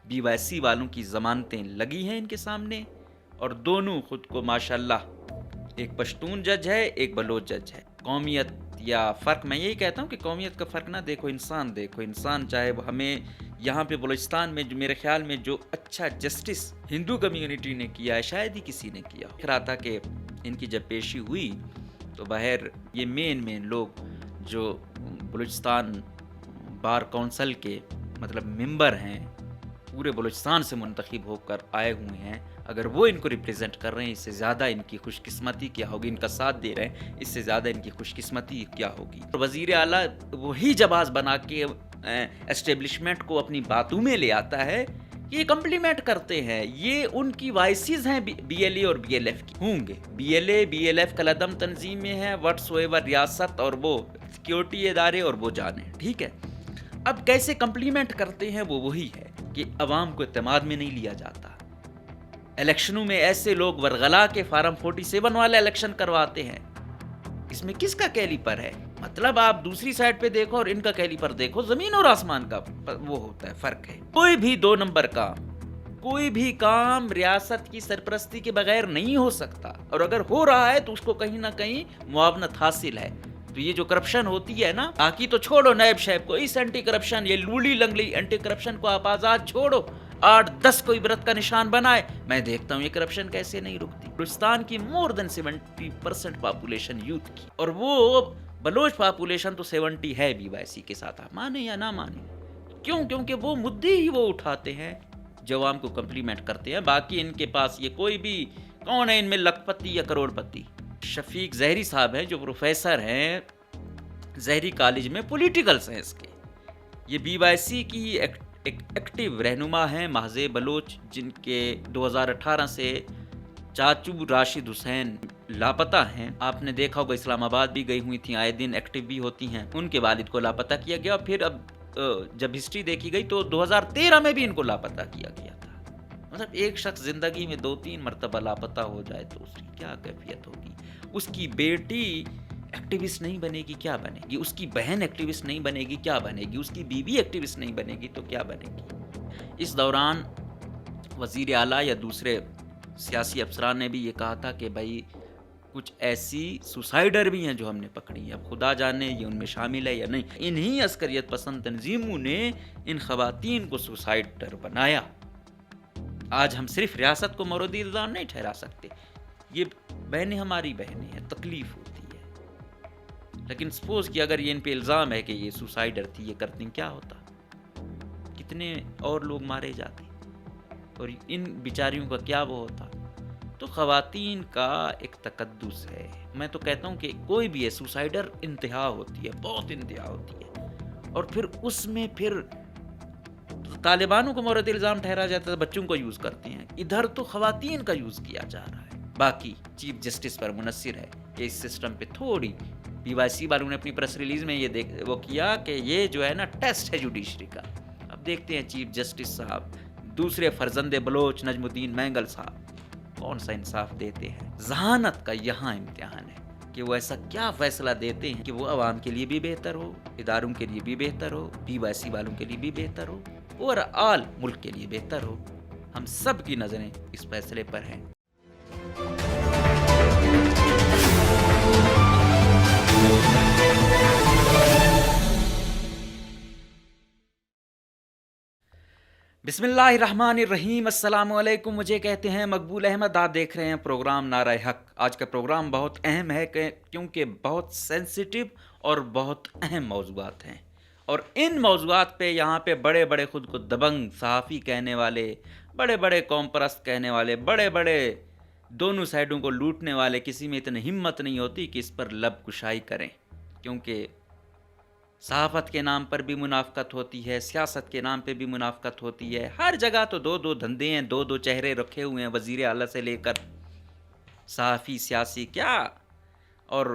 BYC والوں کی ضمانتیں لگی ہیں ان کے سامنے، اور دونوں خود کو ماشاءاللہ، ایک پشتون جج ہے، ایک بلوچ جج ہے۔ قومیت یا فرق، میں یہی کہتا ہوں کہ قومیت کا فرق نہ دیکھو، انسان دیکھو۔ انسان چاہے وہ ہمیں یہاں پہ بلوچستان میں جو میرے خیال میں جو اچھا جسٹس ہندو کمیونٹی نے کیا ہے شاید ہی کسی نے کیا۔ دیکھ رہا تھا کہ ان کی جب پیشی ہوئی تو باہر یہ مین لوگ جو بلوچستان بار کونسل کے مطلب ممبر ہیں، پورے بلوچستان سے منتخب ہو کر آئے ہوئے ہیں، اگر وہ ان کو ریپریزنٹ کر رہے ہیں، اس سے زیادہ ان کی خوش قسمتی کیا ہوگی؟ ان کا ساتھ دے رہے ہیں، اس سے زیادہ ان کی خوش قسمتی کیا ہوگی؟ وزیر اعلیٰ وہی جواز بنا کے اسٹیبلشمنٹ کو اپنی باتوں میں لے آتا ہے کہ یہ کمپلیمنٹ کرتے ہیں، یہ ان کی وائسز ہیں BLA اور BLF کی ہوں گے۔ BLA BLF کالعدم تنظیم میں ہے، وٹس ایور ریاست اور وہ سیکیورٹی ادارے اور وہ جانے، ٹھیک ہے۔ اب کیسے کمپلیمنٹ کرتے ہیں؟ وہ وہی ہے کہ عوام کو اعتماد میں نہیں لیا جاتا۔ الیکشنوں میں ایسے لوگ ورغلا کے فارم 47 والا الیکشن کرواتے ہیں، اس میں کس کا کیلیپر ہے؟ مطلب آپ دوسری سائڈ پہ دیکھو اور ان کا کیلیپر دیکھو، زمین اور آسمان کا وہ ہوتا ہے، فرق ہے۔ کوئی بھی 2 نمبر کوئی بھی کام ریاست کی سرپرستی کے بغیر نہیں ہو سکتا، اور اگر ہو رہا ہے تو اس کو کہیں نہ کہیں معاونت حاصل ہے۔ تو یہ جو کرپشن ہوتی ہے نا، باقی تو چھوڑو نیب شیب کو، اس اینٹی کرپشن، یہ لوڑی لنگڑی اینٹی کرپشن کو آپ آزاد چھوڑو، 8-10 کو عبرت کا نشان بنائے، میں دیکھتا ہوں یہ کرپشن کیسے نہیں رکتی۔ بلوچستان کی مور دین 70% پاپولیشن یوتھ کی، اور وہ بلوچ پاپولیشن تو 70 ہے BYC کے ساتھ، آپ مانے یا نہ مانے۔ کیوں؟ کیونکہ وہ مدعے ہی وہ اٹھاتے ہیں جو عوام کو کمپلیمنٹ کرتے ہیں، باقی ان کے پاس یہ کوئی بھی کون ہے ان میں لکھ پتی یا کروڑ پتی؟ شفیق زہری صاحب ہیں جو پروفیسر ہیں زہری کالج میں پولیٹیکل سائنس کے، یہ BYC کی ایک ایکٹیو رہنما ہیں، محض بلوچ، جن کے 2018 سے چاچو راشد حسین لاپتہ ہیں۔ آپ نے دیکھا ہوگا اسلام آباد بھی گئی ہوئی تھیں، آئے دن ایکٹیو بھی ہوتی ہیں۔ ان کے والد کو لاپتہ کیا گیا، پھر اب جب ہسٹری دیکھی گئی تو 2013 میں بھی ان کو لاپتہ کیا گیا تھا۔ مطلب ایک شخص زندگی میں 2-3 مرتبہ لاپتہ ہو جائے تو اس کی کیا کیفیت ہوگی؟ اس کی بیٹی ایکٹیوسٹ نہیں بنے گی، کیا بنے گی؟ اس کی بہن ایکٹیوسٹ نہیں بنے گی، کیا بنے گی؟ اس کی بیوی ایکٹیوسٹ نہیں بنے گی تو کیا بنے گی؟ اس دوران وزیر اعلیٰ یا دوسرے سیاسی افسران نے بھی یہ کہا تھا کہ بھائی کچھ ایسی سوسائڈر بھی ہیں جو ہم نے پکڑی ہیں، اب خدا جانے یہ ان میں شامل ہے یا نہیں۔ انہی عسکریت پسند تنظیموں نے ان خواتین کو سوسائڈر بنایا۔ آج ہم صرف ریاست کو مورد الزام نہیں ٹھہرا سکتے، یہ بہنیں ہماری بہنیں ہیں، تکلیف ہوتی ہے، لیکن سپوز کہ اگر یہ ان پہ الزام ہے کہ یہ سوسائڈر تھی، یہ کرتی، کیا ہوتا؟ کتنے اور لوگ مارے جاتے اور ان بیچاریوں کا کیا وہ ہوتا؟ تو خواتین کا ایک تقدس ہے، میں تو کہتا ہوں کہ کوئی بھی ہے سوسائڈر انتہا ہوتی ہے، بہت انتہا ہوتی ہے، اور پھر اس میں پھر طالبانوں کو مورد الزام ٹھہرا جاتا ہے، بچوں کو یوز کرتے ہیں، ادھر تو خواتین کا یوز کیا جا رہا ہے۔ باقی چیف جسٹس پر منحصر ہے کہ اس سسٹم پہ تھوڑی BYC والوں نے اپنی پریس ریلیز میں یہ وہ کیا کہ یہ جو ہے نا ٹیسٹ ہے جوڈیشری کا۔ اب دیکھتے ہیں چیف جسٹس صاحب دوسرے فرزند بلوچ نجم الدین مینگل صاحب کون سا انصاف دیتے ہیں۔ ذہانت کا یہاں امتحان ہے کہ وہ ایسا کیا فیصلہ دیتے ہیں کہ وہ عوام کے لیے بھی بہتر ہو، اداروں کے لیے بھی بہتر ہو، BYC والوں کے لیے بھی بہتر ہو، اور آل ملک کے لیے بہتر ہو۔ ہم سب کی نظریں اس فیصلے پر ہیں۔ بسم اللہ الرحمن الرحیم، السلام علیکم، مجھے کہتے ہیں مقبول احمد، آپ دیکھ رہے ہیں پروگرام نعرہ حق۔ آج کا پروگرام بہت اہم ہے کیونکہ بہت سینسیٹیو اور بہت اہم موضوعات ہیں، اور ان موضوعات پہ یہاں پہ بڑے بڑے خود کو دبنگ صحافی کہنے والے، بڑے بڑے قوم پرست کہنے والے، بڑے بڑے دونوں سائڈوں کو لوٹنے والے کسی میں اتنی ہمت نہیں ہوتی کہ اس پر لب کشائی کریں، کیونکہ صحافت کے نام پر بھی منافقت ہوتی ہے، سیاست کے نام پہ بھی منافقت ہوتی ہے، ہر جگہ تو 2 دھندے ہیں، 2 چہرے رکھے ہوئے ہیں، وزیر اعلیٰ سے لے کر صحافی، سیاسی، کیا، اور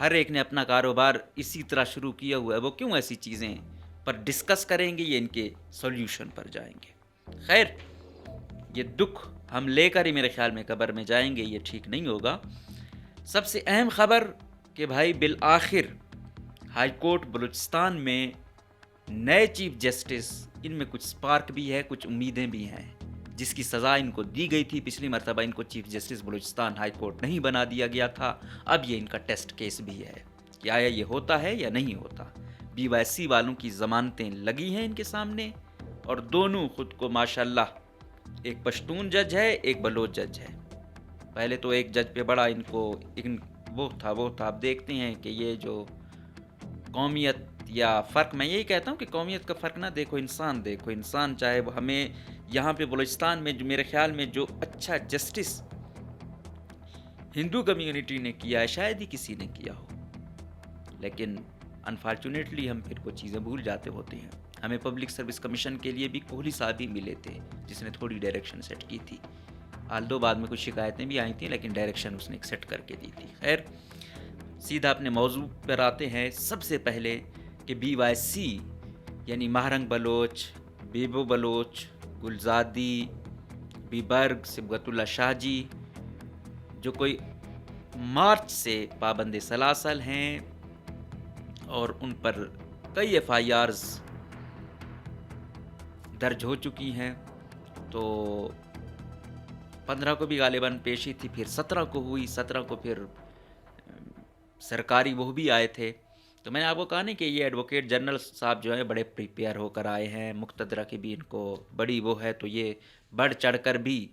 ہر ایک نے اپنا کاروبار اسی طرح شروع کیا ہوا ہے۔ وہ کیوں ایسی چیزیں پر ڈسکس کریں گے، یہ ان کے سولوشن پر جائیں گے۔ خیر، یہ دکھ ہم لے کر ہی میرے خیال میں قبر میں جائیں گے، یہ ٹھیک نہیں ہوگا۔ سب سے اہم خبر کہ بھائی بالآخر ہائی کورٹ بلوچستان میں نئے چیف جسٹس ان میں کچھ سپارک بھی ہے، کچھ امیدیں بھی ہیں. جس کی سزا ان کو دی گئی تھی پچھلی مرتبہ، ان کو chief justice Balochistan high court نہیں بنا دیا گیا تھا. اب یہ ان کا ٹیسٹ کیس بھی ہے کہ آیا یہ ہوتا ہے یا نہیں ہوتا. BYC والوں کی ضمانتیں لگی ہیں ان کے سامنے، اور دونوں خود کو ماشاءاللہ، ایک پشتون جج ہے، ایک بلوچ جج ہے. پہلے تو ایک جج پہ بڑا ان کو وہ تھا. آپ دیکھتے ہیں کہ یہ جو قومیت یا فرق، میں یہی کہتا ہوں کہ قومیت کا فرق نہ دیکھو، انسان چاہے وہ ہمیں یہاں پہ بلوچستان میں جو میرے خیال میں جو اچھا جسٹس ہندو کمیونٹی نے کیا ہے شاید ہی کسی نے کیا ہو. لیکن انفارچونیٹلی ہم پھر وہ چیزیں بھول جاتے ہوتے ہیں. ہمیں پبلک سروس کمیشن کے لیے بھی کوہلی صاحب ہی ملے تھے جس نے تھوڑی ڈائریکشن سیٹ کی تھی. آلدو بعد میں کچھ شکایتیں بھی آئی تھیں لیکن ڈائریکشن اس نے سیٹ کر کے دی تھی. خیر، سیدھا اپنے موضوع پر آتے ہیں. سب سے پہلے کہ BYC یعنی مہرنگ بلوچ، بیبو بلوچ، گلزادی، بیبرگ، صبغت اللہ شاہ جی، جو کوئی مارچ سے پابند سلاسل ہیں اور ان پر کئی FIRs درج ہو چکی ہیں. تو 15 کو بھی غالباً پیشی تھی، پھر 17 کو ہوئی. 17 کو پھر سرکاری وہ بھی آئے تھے. تو میں نے آپ کو کہا نہیں کہ یہ ایڈوکیٹ جنرل صاحب جو ہیں بڑے پریپیئر ہو کر آئے ہیں. مقتدرہ کی بھی ان کو بڑی وہ ہے، تو یہ بڑھ چڑھ کر بھی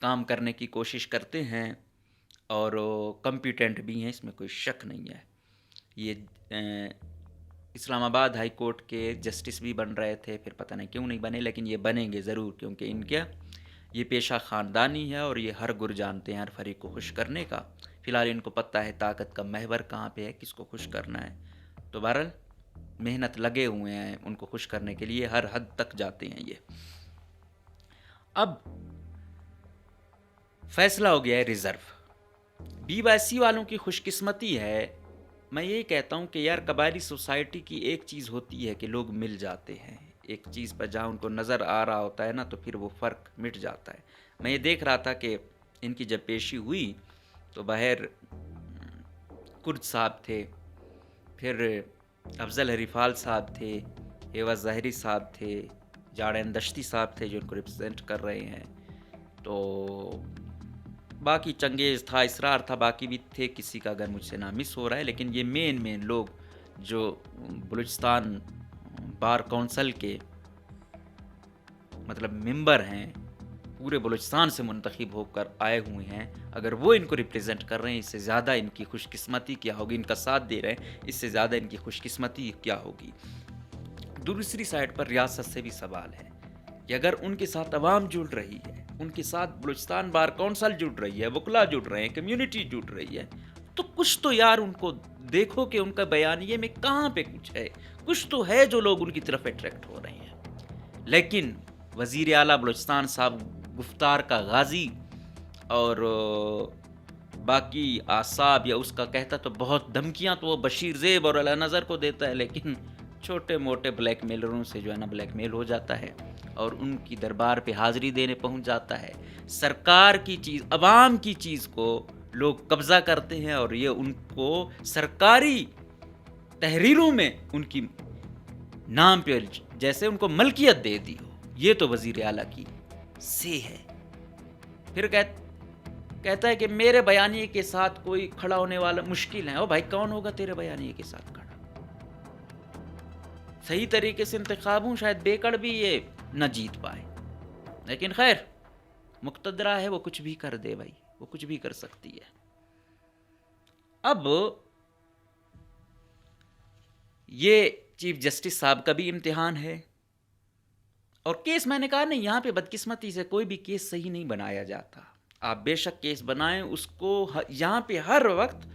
کام کرنے کی کوشش کرتے ہیں اور کمپیٹنٹ بھی ہیں، اس میں کوئی شک نہیں ہے. یہ اسلام آباد ہائی کورٹ کے جسٹس بھی بن رہے تھے، پھر پتہ نہیں کیوں نہیں بنے، لیکن یہ بنیں گے ضرور، کیونکہ ان کا یہ پیشہ خاندانی ہے اور یہ ہر گر جانتے ہیں ہر فریق کو خوش کرنے کا. فی الحال ان کو پتہ ہے طاقت کا محور کہاں پہ ہے، کس کو خوش کرنا ہے. تو بہرحال محنت لگے ہوئے ہیں ان کو خوش کرنے کے لیے، ہر حد تک جاتے ہیں یہ. اب فیصلہ ہو گیا ہے ریزرو. BYC والوں کی خوش قسمتی ہے. میں یہی کہتا ہوں کہ یار قبائلی سوسائٹی کی ایک چیز ہوتی ہے کہ لوگ مل جاتے ہیں ایک چیز پر، جہاں ان کو نظر آ رہا ہوتا ہے نا تو پھر وہ فرق مٹ جاتا ہے. میں یہ دیکھ رہا تھا کہ ان کی جب پیشی ہوئی تو باہر کرد صاحب تھے، پھر افضل ہریفال صاحب تھے، ایواز ظاہری صاحب تھے، جاڑین دشتی صاحب تھے جو ان کو ریپرزینٹ کر رہے ہیں. تو باقی چنگیز تھا، اسرار تھا، باقی بھی تھے، کسی کا اگر مجھ سے نام مس ہو رہا ہے. لیکن یہ مین لوگ جو بلوچستان بار کونسل کے مطلب ممبر ہیں، پورے بلوچستان سے منتخب ہو کر آئے ہوئے ہیں، اگر وہ ان کو ریپریزنٹ کر رہے ہیں اس سے زیادہ ان کی خوش قسمتی کیا ہوگی. ان کا ساتھ دے رہے ہیں اس سے زیادہ ان کی خوش قسمتی کیا ہوگی. دوسری سائڈ پر ریاست سے بھی سوال ہے کہ اگر ان کے ساتھ عوام جڑ رہی ہے، ان کے ساتھ بلوچستان بار کونسل جڑ رہی ہے، وکلا جڑ رہے ہیں، کمیونٹی جڑ رہی ہے، تو کچھ تو یار ان کو دیکھو کہ ان کا بیانیے میں کہاں پہ کچھ تو ہے جو لوگ ان کی طرف اٹریکٹ ہو رہے ہیں. لیکن وزیر اعلیٰ بلوچستان صاحب گفتار کا غازی اور باقی اعصاب یا اس کا کہتا تو بہت دھمکیاں تو وہ بشیر زیب اور علی نظر کو دیتا ہے، لیکن چھوٹے موٹے بلیک میلروں سے جو ہے نا بلیک میل ہو جاتا ہے اور ان کی دربار پہ حاضری دینے پہنچ جاتا ہے. سرکار کی چیز، عوام کی چیز کو لوگ قبضہ کرتے ہیں اور یہ ان کو سرکاری تحریروں میں ان کی نام پہ جیسے ان کو ملکیت دے دی ہو. یہ تو وزیر اعلیٰ کی سے ہے. پھر کہتا ہے کہ میرے بیانیے کے ساتھ کوئی کھڑا ہونے والا مشکل ہے. او بھائی کون ہوگا تیرے بیانیے کے ساتھ کھڑا؟ صحیح طریقے سے انتخاب ہوں شاید بیکڑ بھی یہ نہ جیت پائے، لیکن خیر مقتدرہ ہے، وہ کچھ بھی کر دے بھائی، وہ کچھ بھی کر سکتی ہے. اب یہ چیف جسٹس صاحب کا بھی امتحان ہے اور کیس میں نے کہا نہیں، یہاں پہ بدقسمتی سے کوئی بھی کیس صحیح نہیں بنایا جاتا. آپ بے شک کیس بنائیں، اس کو یہاں پہ ہر وقت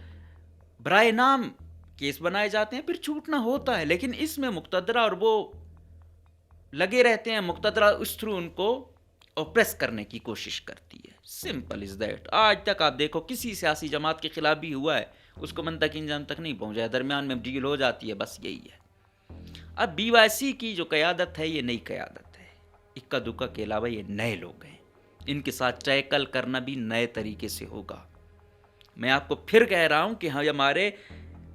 برائے نام کیس بنائے جاتے ہیں، پھر چھوٹنا ہوتا ہے. لیکن اس میں مقتدرہ اور وہ لگے رہتے ہیں، مقتدرہ اس تھرو ان کو اوپریس کرنے کی کوشش کرتی ہے. Simple is that. آج تک آپ دیکھو کسی سیاسی جماعت کے خلاف بھی ہوا ہے، اس کو منطقی انجام تک نہیں پہنچا ہے، درمیان میں ڈیل ہو جاتی ہے، بس یہی ہے. اب BYC کی جو قیادت ہے یہ نئی قیادت ہے، اکا دکا کے علاوہ یہ نئے لوگ ہیں، ان کے ساتھ ٹیکل کرنا بھی نئے طریقے سے ہوگا. میں آپ کو پھر کہہ رہا ہوں کہ ہمارے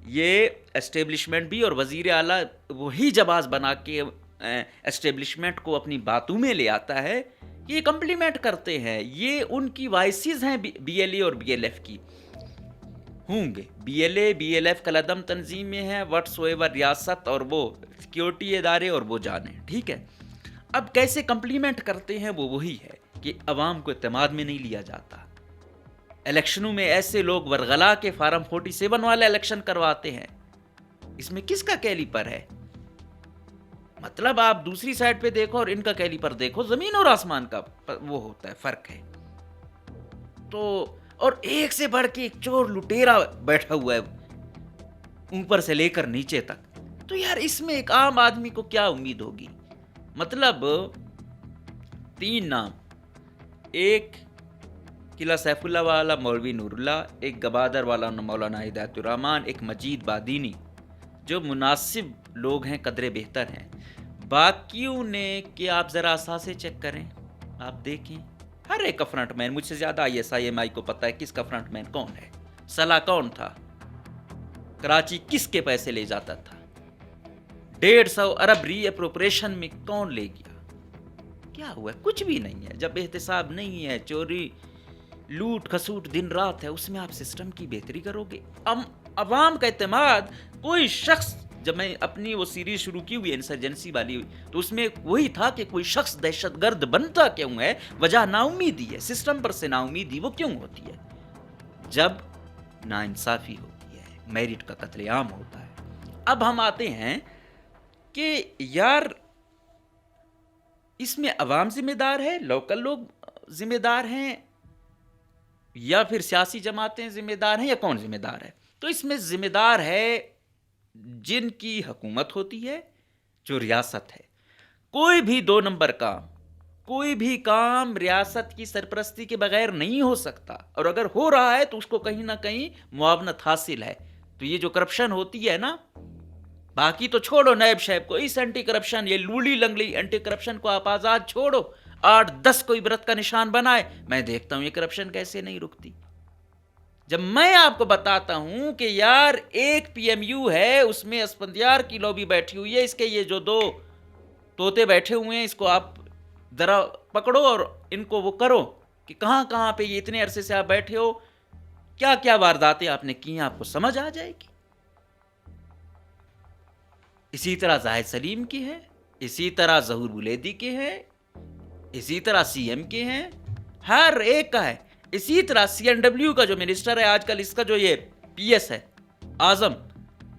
یہ اسٹیبلشمنٹ بھی اور وزیر اعلیٰ وہی جواز بنا کے اسٹیبلشمنٹ کو اپنی باتوں میں لے آتا ہے کہ یہ کمپلیمنٹ کرتے ہیں، یہ ان کی وائسز ہیں بی ایل اے اور بی ایل ایف کی ہوں گے. B L A B L F کلعدم تنظیم میں ہے، وٹس ایور ریاست اور وہ سیکیورٹی ادارے اور وہ جانے، ٹھیک ہے. اب کیسے کمپلیمنٹ کرتے ہیں وہ وہی ہے کہ عوام کو اعتماد میں نہیں لیا جاتا. الیکشنوں میں ایسے لوگ ورغلا کے فارم 47 والا الیکشن کرواتے ہیں. اس میں کس کا کیلیپر ہے؟ مطلب آپ دوسری سائڈ پہ دیکھو اور ان کا کیلیپر دیکھو، زمین اور آسمان کا وہ ہوتا ہے، فرق ہے. تو اور ایک سے بڑھ کے ایک چور لٹیرا بیٹھا ہوا ہے اوپر سے لے کر نیچے تک. تو یار اس میں ایک عام آدمی کو کیا امید ہوگی؟ مطلب 3 نام، ایک قلعہ سیف اللہ والا مولوی نور اللہ، ایک گبادر والا مولانا ہدایت الرحمان، ایک مجید بادینی، جو مناسب لوگ ہیں، قدرے بہتر ہیں. باقیوں نے کہ آپ ذرا اثاثے چیک کریں، آپ دیکھیں ہر ایک کا فرنٹ مین، مجھ سے زیادہ ISI کو پتا ہے کس کا فرنٹ مین کون ہے. صلاح کون تھا؟ کراچی کس کے پیسے لے جاتا تھا؟ 150 ارب ری اپروپریشن میں کون لے گیا؟ کیا ہوا؟ کچھ بھی نہیں ہے. جب احتساب نہیں ہے، چوری لوٹ کھسوٹ دن رات ہے، اس میں آپ سسٹم کی بہتری کرو گے. عوام کا اعتماد کوئی شخص، جب میں اپنی وہ سیریز شروع کی ہوئی انسرجنسی والی، تو اس میں وہی تھا کہ کوئی شخص دہشت گرد بنتا کیوں ہے؟ وجہ نا امیدی ہے. سسٹم پر سے نا امیدی وہ کیوں ہوتی ہے؟ جب نا انصافی ہوتی ہے، میرٹ کا قتل عام ہوتا ہے. اب ہم آتے ہیں کہ یار اس میں عوام ذمہ دار ہے، لوکل لوگ ذمہ دار ہیں، یا پھر سیاسی جماعتیں ذمہ دار ہیں، یا کون ذمہ دار ہے؟ تو اس میں ذمہ دار ہے جن کی حکومت ہوتی ہے، جو ریاست ہے. کوئی بھی 2 نمبر کام، کوئی بھی کام ریاست کی سرپرستی کے بغیر نہیں ہو سکتا، اور اگر ہو رہا ہے تو اس کو کہیں نہ کہیں معاونت حاصل ہے. تو یہ جو کرپشن ہوتی ہے نا، باقی تو چھوڑو نیب شیب کو، اس اینٹی کرپشن، یہ لولی لنگلی اینٹی کرپشن کو آپ آزاد چھوڑو، 8-10 کو عبرت کا نشان بنائے. میں دیکھتا ہوں یہ کرپشن کیسے نہیں رکتی. جب میں آپ کو بتاتا ہوں کہ یار ایک PMU ہے، اس میں اسفندیار کی لوبی بیٹھی ہوئی ہے، اس کے یہ جو 2 طوطے بیٹھے ہوئے ہیں، اس کو آپ ذرا پکڑو اور ان کو وہ کرو کہ کہاں کہاں پہ یہ اتنے عرصے سے آپ بیٹھے ہو، کیا کیا وارداتیں آپ نے کی ہیں، آپ کو سمجھ آ جائے گی. اسی طرح زاہد سلیم کی ہے، اسی طرح ظہور بلیدی کے ہیں، اسی طرح CM کے ہیں، ہر ایک کا ہے. اسی طرح CNW کا جو منسٹر ہے آج کل، اس کا جو یہ PS ہے اعظم،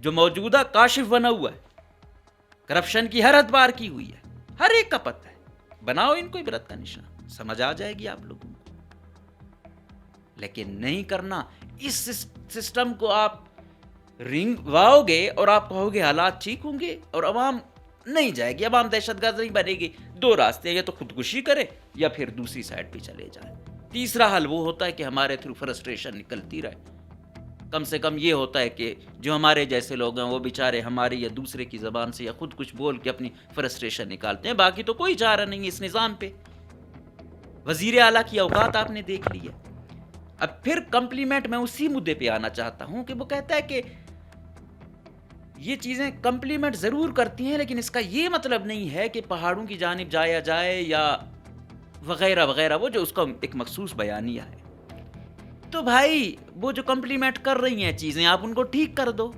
جو موجودہ کاشف بنا ہوا ہے، کرپشن کی ہر حد بار کی ہوئی ہے، ہر ایک کا پتہ ہے. بناؤ ان کو عبرت کا نشان، سمجھ آ جائے گی آپ لوگوں کو. لیکن نہیں کرنا. اس سسٹم کو آپ رنگ واؤ گے اور آپ کہو گے حالات ٹھیک ہوں گے اور عوام نہیں جائے گی، عوام دہشت گرد نہیں بنے گی. 2 راستے، یا تو خودکشی کرے یا پھر دوسری سائڈ پہ چلے جائے. تیسرا حل وہ ہوتا ہے کہ ہمارے تھرو فرسٹریشن نکلتی رہے. کم سے کم یہ ہوتا ہے کہ جو ہمارے جیسے لوگ ہیں وہ بیچارے ہماری یا دوسرے کی زبان سے یا خود کچھ بول کے اپنی فرسٹریشن نکالتے ہیں. باقی تو کوئی چارہ نہیں ہے اس نظام پہ. وزیر اعلیٰ کی اوقات آپ نے دیکھ لی ہے. اب پھر کمپلیمنٹ میں اسی مدعے پہ آنا چاہتا ہوں کہ وہ کہتا ہے کہ یہ چیزیں کمپلیمنٹ ضرور کرتی ہیں، لیکن اس کا یہ مطلب نہیں ہے کہ پہاڑوں کی جانب جایا جائے یا وغیرہ وغیرہ، وہ جو اس کا ایک مخصوص بیانیہ ہے. تو بھائی وہ جو کمپلیمنٹ کر رہی ہیں چیزیں، آپ ان کو ٹھیک کر دو،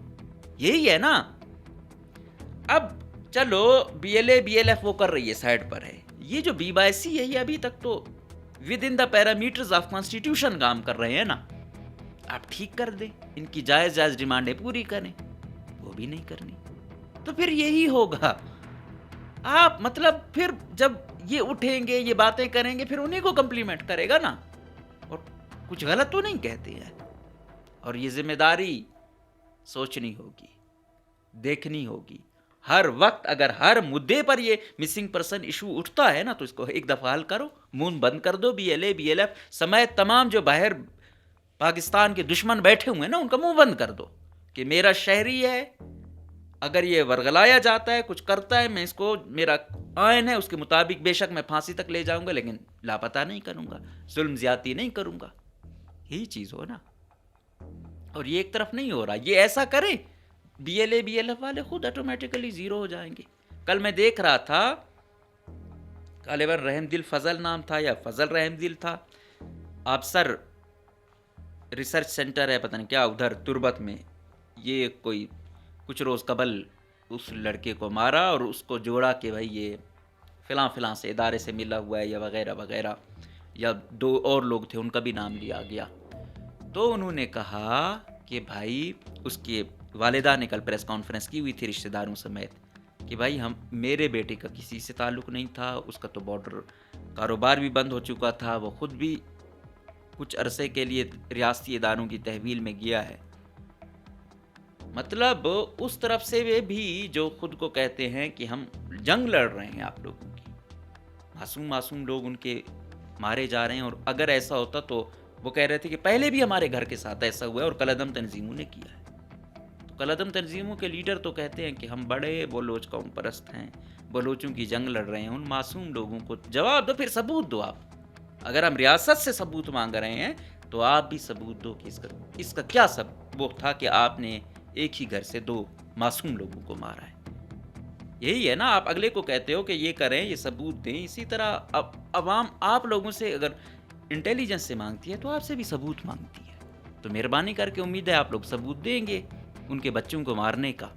یہی ہے نا. اب چلو BLA BLF وہ کر رہی ہے، سائڈ پر ہے. یہ جو BYC ہے، یہ ابھی تک تو with in the parameters of constitution کام کر رہے ہیں نا. آپ ٹھیک کر دیں، ان کی جائز جائز ڈیمانڈیں پوری کریں. وہ بھی نہیں کرنی تو پھر یہی ہوگا. آپ مطلب پھر جب یہ اٹھیں گے، یہ باتیں کریں گے، پھر انہیں کو کمپلیمنٹ کرے گا نا. اور کچھ غلط تو نہیں کہتے ہیں. اور یہ ذمہ داری سوچنی ہوگی، دیکھنی ہوگی. ہر وقت اگر ہر مدعے پر یہ مسنگ پرسن ایشو اٹھتا ہے نا، تو اس کو ایک دفعہ حل کرو، منہ بند کر دو. BLA BLF سمیت تمام جو باہر پاکستان کے دشمن بیٹھے ہوئے ہیں نا، ان کا منہ بند کر دو کہ میرا شہری ہے، اگر یہ ورغلایا جاتا ہے، کچھ کرتا ہے، میں اس کو، میرا آئین ہے اس کے مطابق بے شک میں پھانسی تک لے جاؤں گا، لیکن لاپتہ نہیں کروں گا، ظلم زیادتی نہیں کروں گا. یہی چیز ہو نا. اور یہ ایک طرف نہیں ہو رہا. یہ ایسا کریں BLA BLF والے خود آٹومیٹیکلی زیرو ہو جائیں گے. کل میں دیکھ رہا تھا، غالباً رحم دل فضل نام تھا یا فضل رحم دل تھا، آبسر ریسرچ سینٹر ہے پتہ نہیں کیا ادھر تربت میں، یہ کوئی کچھ روز قبل اس لڑکے کو مارا اور اس کو جوڑا کہ بھائی یہ فلاں فلاں سے ادارے سے ملا ہوا ہے یا وغیرہ وغیرہ، یا 2 اور لوگ تھے ان کا بھی نام لیا گیا. تو انہوں نے کہا کہ بھائی اس کے والدہ نے کل پریس کانفرنس کی ہوئی تھی رشتہ داروں سمیت کہ بھائی میرے بیٹے کا کسی سے تعلق نہیں تھا، اس کا تو بارڈر کاروبار بھی بند ہو چکا تھا، وہ خود بھی کچھ عرصے کے لیے ریاستی اداروں کی تحویل میں گیا ہے. مطلب اس طرف سے بھی جو خود کو کہتے ہیں کہ ہم جنگ لڑ رہے ہیں آپ لوگوں کی، معصوم لوگ ان کے مارے جا رہے ہیں. اور اگر ایسا ہوتا تو وہ کہہ رہے تھے کہ پہلے بھی ہمارے گھر کے ساتھ ایسا ہوا ہے اور کالعدم تنظیموں نے کیا ہے. تو کالعدم تنظیموں کے لیڈر تو کہتے ہیں کہ ہم بڑے بلوچ قوم پرست ہیں، بلوچوں کی جنگ لڑ رہے ہیں. ان معصوم لوگوں کو جواب دو، پھر ثبوت دو. آپ اگر ہم ریاست سے ثبوت مانگ رہے ہیں تو آپ بھی ثبوت دو کہ اس کا کیا سبب وہ تھا کہ آپ نے ایک ہی گھر سے 2 معصوم لوگوں کو مارا ہے. یہی ہے نا، آپ اگلے کو کہتے ہو کہ یہ کریں، یہ ثبوت دیں. اسی طرح عوام آپ لوگوں سے اگر انٹیلیجنس سے مانگتی ہے تو آپ سے بھی ثبوت مانگتی ہے. تو مہربانی کر کے امید ہے آپ لوگ ثبوت دیں گے ان کے بچوں کو مارنے کا.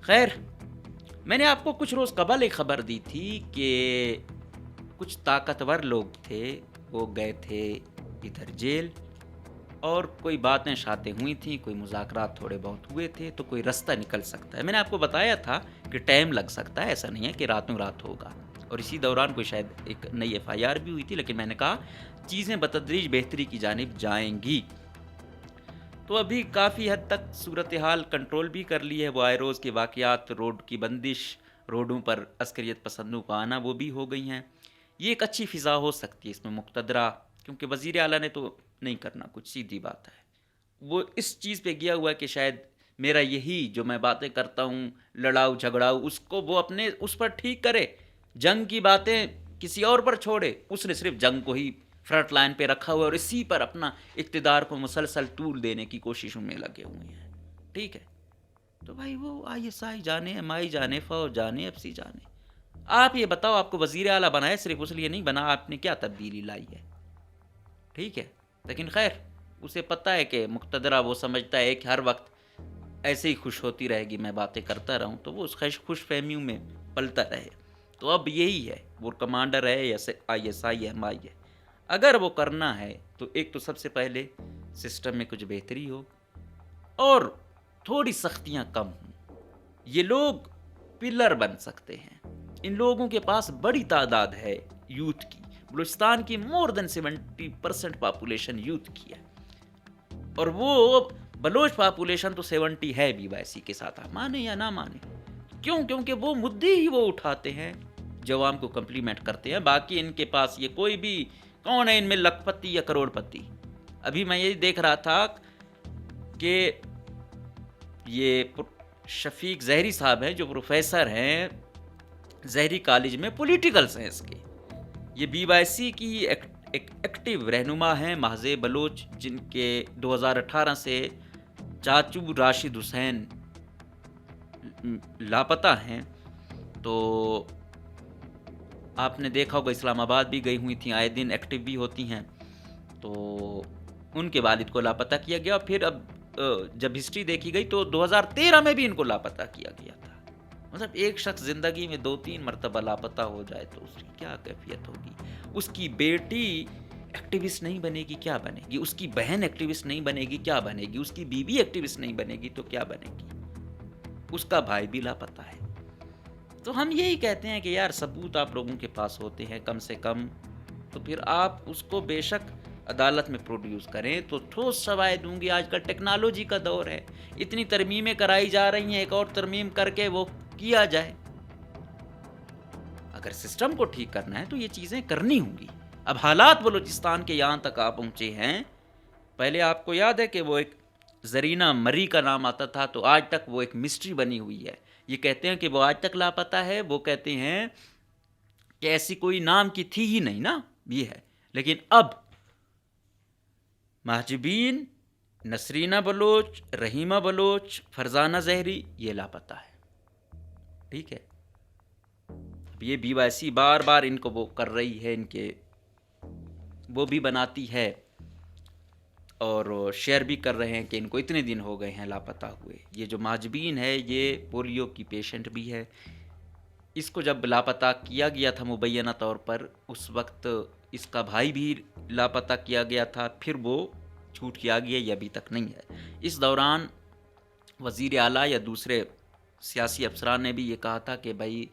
خیر، میں نے آپ کو کچھ روز قبل ایک خبر دی تھی کہ کچھ طاقتور لوگ تھے، وہ گئے تھے ادھر جیل اور کوئی باتیں شاتیں ہوئی تھیں، کوئی مذاکرات تھوڑے بہت ہوئے تھے تو کوئی رستہ نکل سکتا ہے. میں نے آپ کو بتایا تھا کہ ٹائم لگ سکتا ہے، ایسا نہیں ہے کہ راتوں رات ہوگا. اور اسی دوران کوئی شاید ایک نئی FIR بھی ہوئی تھی، لیکن میں نے کہا چیزیں بتدریج بہتری کی جانب جائیں گی. تو ابھی کافی حد تک صورتحال کنٹرول بھی کر لی ہے. وہ آئے روز کے واقعات، روڈ کی بندش، روڈوں پر عسکریت پسندوں کو آنا، وہ بھی ہو گئی ہیں. یہ ایک اچھی فضا ہو سکتی ہے اس میں مقتدرہ، کیونکہ وزیر اعلیٰ نے تو نہیں کرنا کچھ، سیدھی بات ہے. وہ اس چیز پہ گیا ہوا ہے کہ شاید میرا یہی جو میں باتیں کرتا ہوں لڑاؤ جھگڑاؤ، اس کو وہ اپنے اس پر ٹھیک کرے، جنگ کی باتیں کسی اور پر چھوڑے. اس نے صرف جنگ کو ہی فرنٹ لائن پہ رکھا ہوا ہے اور اسی پر اپنا اقتدار کو مسلسل طول دینے کی کوششوں میں لگے ہوئے ہیں. ٹھیک ہے، تو بھائی وہ ISI جانے، MI جانے، فوج جانے، FC جانے. آپ یہ بتاؤ، آپ کو وزیر اعلیٰ بنائے صرف اس لیے نہیں بنا، آپ نے کیا تبدیلی لائی ہے؟ ٹھیک ہے، لیکن خیر اسے پتہ ہے کہ مقتدرہ وہ سمجھتا ہے کہ ہر وقت ایسے ہی خوش ہوتی رہے گی، میں باتیں کرتا رہوں، تو وہ اس خوش فہمیوں میں پلتا رہے. تو اب یہی ہے، وہ کمانڈر ہے یا ISI ہے، MI ہے، اگر وہ کرنا ہے تو ایک تو سب سے پہلے سسٹم میں کچھ بہتری ہو اور تھوڑی سختیاں کم ہوں. یہ لوگ پلر بن سکتے ہیں. ان لوگوں کے پاس بڑی تعداد ہے یوتھ کی. بلوچستان کی مور دین 70% پاپولیشن یوتھ کی ہے، اور وہ بلوچ پاپولیشن تو 70 ہے بھی ویسی کے ساتھ، آپ مانے یا نہ مانے. کیوں؟ کیونکہ وہ مدعے ہی وہ اٹھاتے ہیں جو عوام کو کمپلیمنٹ کرتے ہیں. باقی ان کے پاس یہ کوئی بھی، کون ہے ان میں لکھ پتی یا کروڑ پتی؟ ابھی میں یہ دیکھ رہا تھا کہ یہ شفیق زہری صاحب ہیں جو پروفیسر ہیں زہری کالج میں پولیٹیکل سائنس کے، یہ BYC کی ایک ایکٹیو رہنما ہیں محض بلوچ، جن کے 2018 سے چاچو راشد حسین لاپتہ ہیں. تو آپ نے دیکھا ہوگا اسلام آباد بھی گئی ہوئی تھیں، آئے دن ایکٹیو بھی ہوتی ہیں. تو ان کے والد کو لاپتہ کیا گیا، پھر اب جب ہسٹری دیکھی گئی تو 2013 میں بھی ان کو لاپتہ کیا گیا تھا. مطلب ایک شخص زندگی میں 2-3 مرتبہ لاپتہ ہو جائے تو اس کی کیا کیفیت ہوگی. اس کی بیٹی ایکٹیوسٹ نہیں بنے گی کیا بنے گی، اس کی بہن ایکٹیوسٹ نہیں بنے گی کیا بنے گی، اس کی بیوی ایکٹیوسٹ نہیں بنے گی تو کیا بنے گی، اس کا بھائی بھی لاپتہ ہے. تو ہم یہی کہتے ہیں کہ یار ثبوت آپ لوگوں کے پاس ہوتے ہیں کم سے کم، تو پھر آپ اس کو بے شک عدالت میں پروڈیوس کریں تو ٹھوس شواہد ہوں گی. آج کل ٹیکنالوجی کا دور ہے، اتنی ترمیمیں کرائی جا رہی ہیں، ایک اور ترمیم کر کے وہ کیا جائے. اگر سسٹم کو ٹھیک کرنا ہے تو یہ چیزیں کرنی ہوں گی. اب حالات بلوچستان کے یہاں تک آپ پہنچے ہیں. پہلے آپ کو یاد ہے کہ وہ ایک زرینہ مری کا نام آتا تھا، تو آج تک وہ ایک مسٹری بنی ہوئی ہے. یہ کہتے ہیں کہ وہ آج تک لاپتہ ہے، وہ کہتے ہیں کہ ایسی کوئی نام کی تھی ہی نہیں نا، یہ ہے. لیکن اب محجوبین، نسرینہ بلوچ، رحیمہ بلوچ، فرزانہ زہری، یہ لاپتہ ہے. ٹھیک ہے. اب یہ BYC بار بار ان کو وہ کر رہی ہے، ان کے وہ بھی بناتی ہے اور شیئر بھی کر رہے ہیں کہ ان کو اتنے دن ہو گئے ہیں لاپتہ ہوئے. یہ جو ماجبین ہے یہ پولیو کی پیشنٹ بھی ہے. اس کو جب لاپتہ کیا گیا تھا مبینہ طور پر، اس وقت اس کا بھائی بھی لاپتہ کیا گیا تھا، پھر وہ چھوٹ کیا گیا، یہ ابھی تک نہیں ہے. اس دوران وزیر اعلیٰ یا دوسرے سیاسی افسران نے بھی یہ کہا تھا کہ بھائی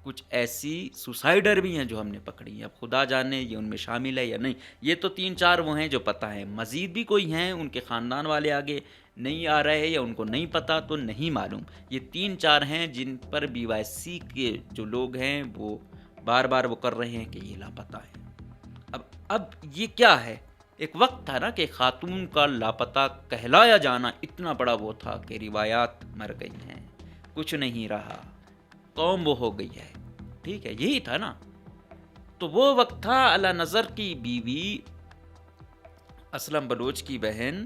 کچھ ایسی سوسائڈر بھی ہیں جو ہم نے پکڑی ہیں، اب خدا جانے یہ ان میں شامل ہے یا نہیں. یہ تو 3-4 وہ ہیں جو پتہ ہیں، مزید بھی کوئی ہیں ان کے خاندان والے آگے نہیں آ رہے یا ان کو نہیں پتہ تو نہیں معلوم. یہ 3-4 ہیں جن پر BYC کے جو لوگ ہیں وہ بار بار وہ کر رہے ہیں کہ یہ لاپتہ ہیں. اب یہ کیا ہے؟ ایک وقت تھا نا کہ خاتون کا لاپتہ کہلایا جانا اتنا بڑا وہ تھا کہ روایات مر گئی ہیں، کچھ نہیں رہا، قوم وہ ہو گئی ہے. ٹھیک ہے، یہی تھا نا. تو وہ وقت تھا. اعلیٰ نظر کی بیوی اسلم بلوچ کی بہن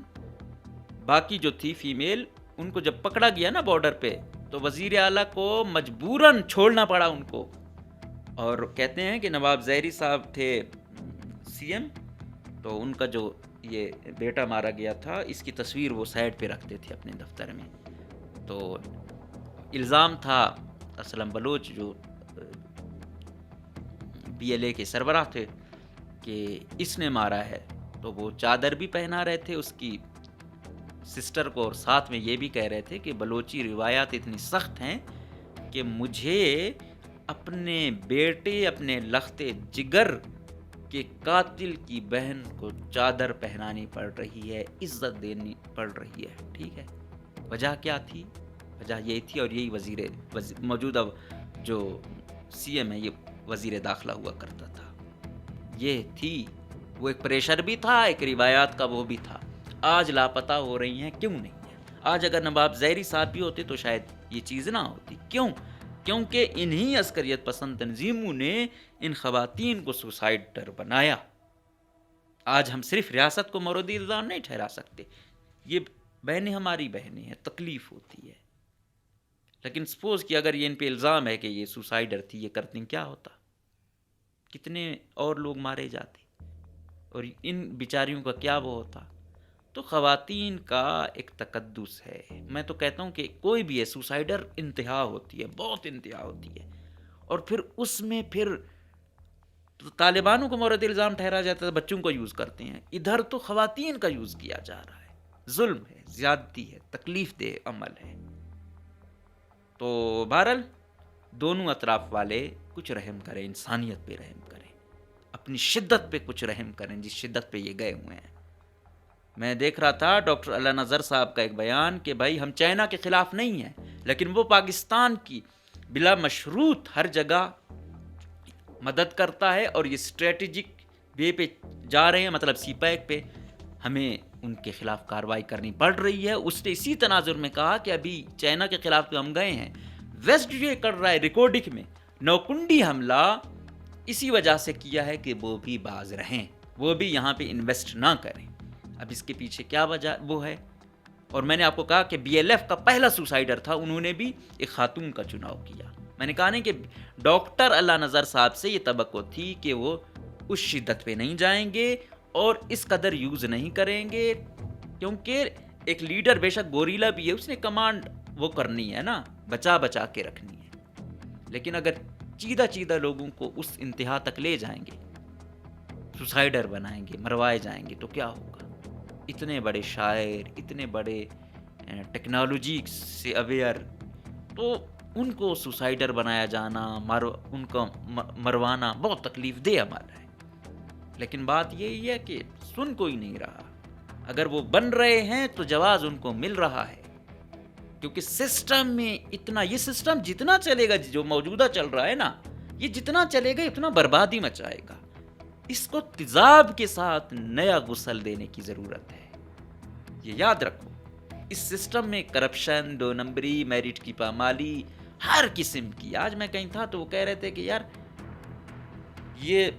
باقی جو تھی فیمیل، ان کو جب پکڑا گیا نا بارڈر پہ تو وزیر اعلیٰ کو مجبوراً چھوڑنا پڑا ان کو. اور کہتے ہیں کہ نواب زہری صاحب تھے CM، تو ان کا جو یہ بیٹا مارا گیا تھا اس کی تصویر وہ سائڈ پہ رکھتے تھے اپنے دفتر میں. تو الزام تھا اسلم بلوچ جو PLA کے سربراہ تھے کہ اس نے مارا ہے. تو وہ چادر بھی پہنا رہے تھے اس کی سسٹر کو، اور ساتھ میں یہ بھی کہہ رہے تھے کہ بلوچی روایات اتنی سخت ہیں کہ مجھے اپنے بیٹے، اپنے لخت جگر کے قاتل کی بہن کو چادر پہنانی پڑ رہی ہے، عزت دینی پڑ رہی ہے. ٹھیک ہے، وجہ کیا تھی؟ وجہ یہی تھی. اور یہی موجودہ جو CM ہے یہ وزیر داخلہ ہوا کرتا تھا. یہ تھی وہ ایک پریشر بھی تھا، ایک روایات کا وہ بھی تھا. آج لاپتہ ہو رہی ہیں، کیوں نہیں ہے؟ آج اگر نواب زہری صاحب بھی ہوتے تو شاید یہ چیز نہ ہوتی. کیوں؟ کیونکہ انہی عسکریت پسند تنظیموں نے ان خواتین کو سوسائڈر بنایا. آج ہم صرف ریاست کو مورد الزام نہیں ٹھہرا سکتے. یہ بہنیں ہماری بہنیں ہیں، تکلیف ہوتی ہے. لیکن سپوز کہ اگر یہ ان پہ الزام ہے کہ یہ سوسائڈر تھی، یہ کرتے کیا ہوتا؟ کتنے اور لوگ مارے جاتے اور ان بیچاریوں کا کیا وہ ہوتا؟ تو خواتین کا ایک تقدس ہے. میں تو کہتا ہوں کہ کوئی بھی ہے سوسائڈر انتہا ہوتی ہے، بہت انتہا ہوتی ہے. اور پھر اس میں پھر طالبانوں کو مورد الزام ٹھہرا جاتا ہے، بچوں کو یوز کرتے ہیں. ادھر تو خواتین کا یوز کیا جا رہا ہے. ظلم ہے، زیادتی ہے، تکلیف دہ عمل ہے. تو بہرحال دونوں اطراف والے کچھ رحم کریں، انسانیت پہ رحم کریں، اپنی شدت پہ کچھ رحم کریں جس شدت پہ یہ گئے ہوئے ہیں. میں دیکھ رہا تھا ڈاکٹر اعلیٰ نظر صاحب کا ایک بیان کہ بھائی ہم چائنا کے خلاف نہیں ہیں، لیکن وہ پاکستان کی بلا مشروط ہر جگہ مدد کرتا ہے اور یہ اسٹریٹجک وے پہ جا رہے ہیں، مطلب سی پیک پہ ہمیں ان کے خلاف کارروائی کرنی پڑ رہی ہے. اس نے اسی تناظر میں کہا کہ ابھی چائنا کے خلاف تو ہم گئے ہیں، ویسٹ یہ کر رہا ہے ریکارڈک میں نوکنڈی حملہ اسی وجہ سے کیا ہے کہ وہ بھی باز رہیں، وہ بھی یہاں پہ انویسٹ نہ کریں. اب اس کے پیچھے کیا وجہ وہ ہے؟ اور میں نے آپ کو کہا کہ BLF کا پہلا سوسائڈر تھا، انہوں نے بھی ایک خاتون کا چناؤ کیا. میں نے کہا نہیں کہ ڈاکٹر اعلیٰ نظر صاحب سے یہ توقع تھی کہ وہ اس شدت پہ نہیں جائیں گے اور اس قدر یوز نہیں کریں گے، کیونکہ ایک لیڈر بے شک گوریلا بھی ہے، اس نے کمانڈ وہ کرنی ہے نا، بچا بچا کے رکھنی ہے. لیکن اگر چیدہ لوگوں کو اس انتہا تک لے جائیں گے، سوسائڈر بنائیں گے، مروائے جائیں گے تو کیا ہوگا؟ اتنے بڑے شاعر، اتنے بڑے ٹیکنالوجی سے اویئر، تو ان کو سوسائڈر بنایا جانا، ان کا مروانا بہت تکلیف دہ عمل ہے. لیکن بات یہی ہے کہ سن کوئی نہیں رہا. اگر وہ بن رہے ہیں تو جواز ان کو مل رہا ہے، کیونکہ سسٹم میں اتنا، یہ سسٹم جتنا چلے گا، جو موجودہ چل رہا ہے نا، یہ جتنا چلے گا اتنا بربادی مچائے گا. اس کو تیزاب کے ساتھ نیا غسل دینے کی ضرورت ہے. یہ یاد رکھو، اس سسٹم میں کرپشن، 2 نمبری، میرٹ کی پامالی، ہر قسم کی. آج میں کہیں تھا تو وہ کہہ رہے تھے کہ یار یہ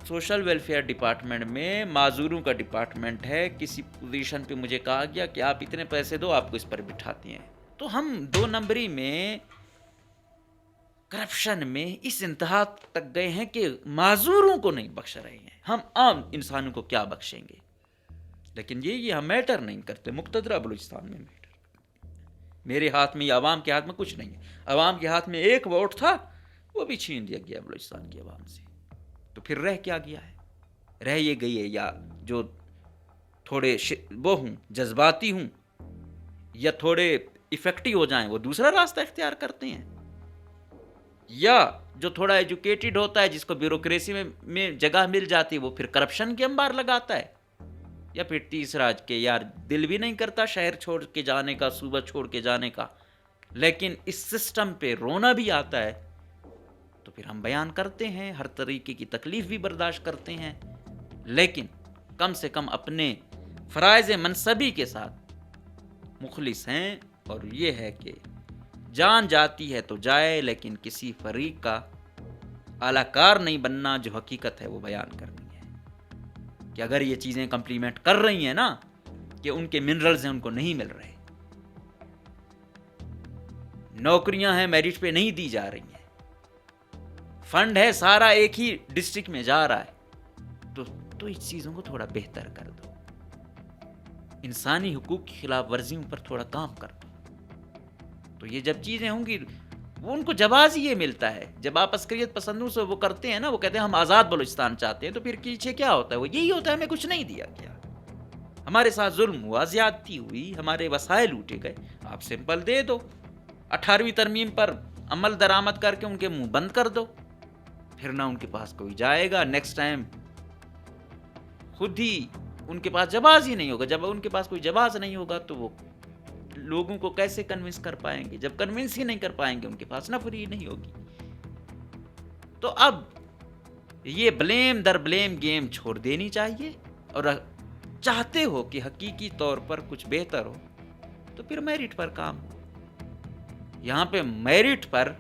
سوشل ویلفیئر ڈپارٹمنٹ میں معذوروں کا ڈپارٹمنٹ ہے، کسی پوزیشن پہ مجھے کہا گیا کہ آپ اتنے پیسے دو، آپ کو اس پر بٹھاتے ہیں. تو ہم 2 نمبری میں کرپشن میں اس انتہا تک گئے ہیں کہ معذوروں کو نہیں بخش رہے ہیں. ہم عام انسانوں کو کیا بخشیں گے؟ لیکن یہ ہم میٹر نہیں کرتے. مقتدرہ بلوچستان میں میٹر، میرے ہاتھ میں یا عوام کے ہاتھ میں کچھ نہیں ہے. عوام کے ہاتھ میں ایک ووٹ تھا، وہ بھی چھین لیا گیا بلوچستان کی عوام سے. تو پھر رہ کیا گیا ہے؟ رہ یہ گئی ہے یا جو تھوڑے وہ ہوں، جذباتی ہوں یا تھوڑے افیکٹو ہو جائیں وہ دوسرا راستہ اختیار کرتے ہیں، یا جو تھوڑا ایجوکیٹڈ ہوتا ہے جس کو بیوروکریسی میں جگہ مل جاتی ہے وہ پھر کرپشن کے انبار لگاتا ہے، یا پھر تیسرا کہ یار دل بھی نہیں کرتا شہر چھوڑ کے جانے کا، صوبہ چھوڑ کے جانے کا، لیکن اس سسٹم پہ رونا بھی آتا ہے تو پھر ہم بیان کرتے ہیں، ہر طریقے کی تکلیف بھی برداشت کرتے ہیں، لیکن کم سے کم اپنے فرائض منصبی کے ساتھ مخلص ہیں. اور یہ ہے کہ جان جاتی ہے تو جائے، لیکن کسی فریق کا اعلی کار نہیں بننا. جو حقیقت ہے وہ بیان کرنی ہے کہ اگر یہ چیزیں کمپلیمنٹ کر رہی ہیں نا کہ ان کے منرلز ہیں ان کو نہیں مل رہے، نوکریاں ہیں میرٹ پہ نہیں دی جا رہی ہیں، فنڈ ہے سارا ایک ہی ڈسٹرکٹ میں جا رہا ہے، تو اس چیزوں کو تھوڑا بہتر کر دو. انسانی حقوق کی خلاف ورزیوں پر تھوڑا کام کر دو. تو یہ جب چیزیں ہوں گی وہ ان کو جواز ہی یہ ملتا ہے. جب آپ عسکریت پسندوں سے وہ کرتے ہیں نا، وہ کہتے ہیں ہم آزاد بلوچستان چاہتے ہیں، تو پھر پیچھے کیا ہوتا ہے؟ وہ یہی ہوتا ہے ہمیں کچھ نہیں دیا گیا، ہمارے ساتھ ظلم ہوا، زیادتی ہوئی، ہمارے وسائل لوٹے گئے. آپ سمپل دے دو، 18ویں ترمیم پر عمل درآمد کر کے ان کے منہ بند کر دو، پھر نہ ان کے پاس کوئی جائے گا. نیکسٹ ٹائم خود ہی ان کے پاس جواز ہی نہیں ہوگا. جب ان کے پاس کوئی جواز نہیں ہوگا تو وہ لوگوں کو کیسے کنونس کر پائیں گے؟ جب کنونس ہی نہیں کر پائیں گے ان کے پاس نفری نہیں ہوگی. تو اب یہ بلیم در بلیم گیم چھوڑ دینی چاہیے، اور چاہتے ہو کہ حقیقی طور پر کچھ بہتر ہو تو پھر میرٹ پر کام ہو. یہاں پہ میرٹ پر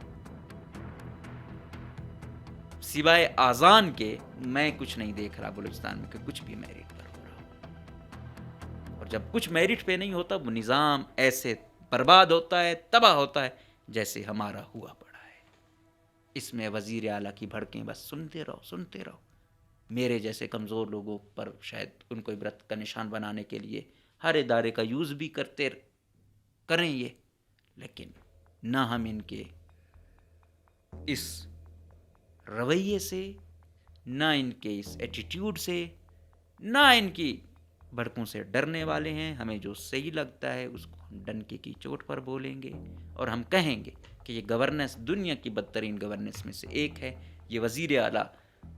سوائے آذان کے میں کچھ نہیں دیکھ رہا بلوچستان میں کہ کچھ بھی میرٹ پر ہو رہا. اور جب کچھ میرٹ پہ نہیں ہوتا وہ نظام ایسے برباد ہوتا ہے، تباہ ہوتا ہے جیسے ہمارا ہوا پڑا ہے. اس میں وزیر اعلیٰ کی بھڑکیں بس سنتے رہو. میرے جیسے کمزور لوگوں پر شاید ان کو عبرت کا نشان بنانے کے لیے ہر ادارے کا یوز بھی کریں یہ، لیکن نہ ہم ان کے اس رویے سے، نہ ان کے اس ایٹیٹیوڈ سے، نہ ان کی بھڑکوں سے ڈرنے والے ہیں. ہمیں جو صحیح لگتا ہے اس کو ہم ڈنکے کی چوٹ پر بولیں گے، اور ہم کہیں گے کہ یہ گورننس دنیا کی بدترین گورننس میں سے ایک ہے. یہ وزیر اعلیٰ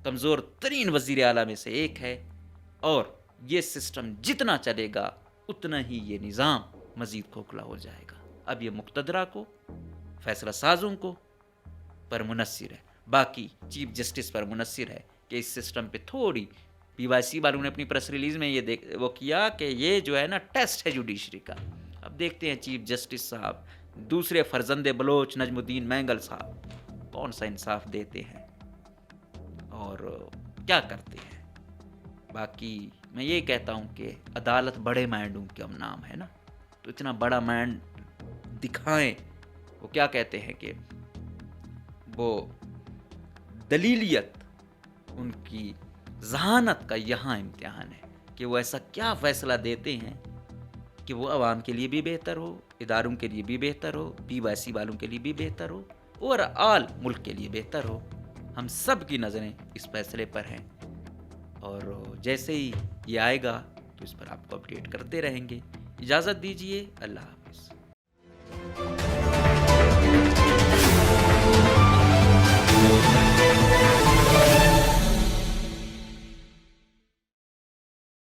کمزور ترین وزیر اعلیٰ میں سے ایک ہے، اور یہ سسٹم جتنا چلے گا اتنا ہی یہ نظام مزید کھوکھلا ہو جائے گا. اب یہ مقتدرہ کو، فیصلہ سازوں کو پر منحصر ہے، باقی چیف جسٹس پر منحصر ہے کہ اس سسٹم پہ تھوڑی PYC والوں نے اپنی پریس ریلیز میں یہ وہ کیا کہ یہ جو ہے نا ٹیسٹ ہے جوڈیشری کا. اب دیکھتے ہیں چیف جسٹس صاحب دوسرے فرزند بلوچ نجم الدین مینگل صاحب کون سا انصاف دیتے ہیں اور کیا کرتے ہیں. باقی میں یہ کہتا ہوں کہ عدالت بڑے مائنڈوں کا نام ہے نا، تو اتنا بڑا مائنڈ دکھائیں. وہ کیا کہتے ہیں کہ وہ دلیلیت ان کی ذہانت کا یہاں امتحان ہے کہ وہ ایسا کیا فیصلہ دیتے ہیں کہ وہ عوام کے لیے بھی بہتر ہو، اداروں کے لیے بھی بہتر ہو، PYC والوں کے لیے بھی بہتر ہو، اور آل ملک کے لیے بہتر ہو. ہم سب کی نظریں اس فیصلے پر ہیں، اور جیسے ہی یہ آئے گا تو اس پر آپ کو اپڈیٹ کرتے رہیں گے. اجازت دیجیے، اللہ حافظ.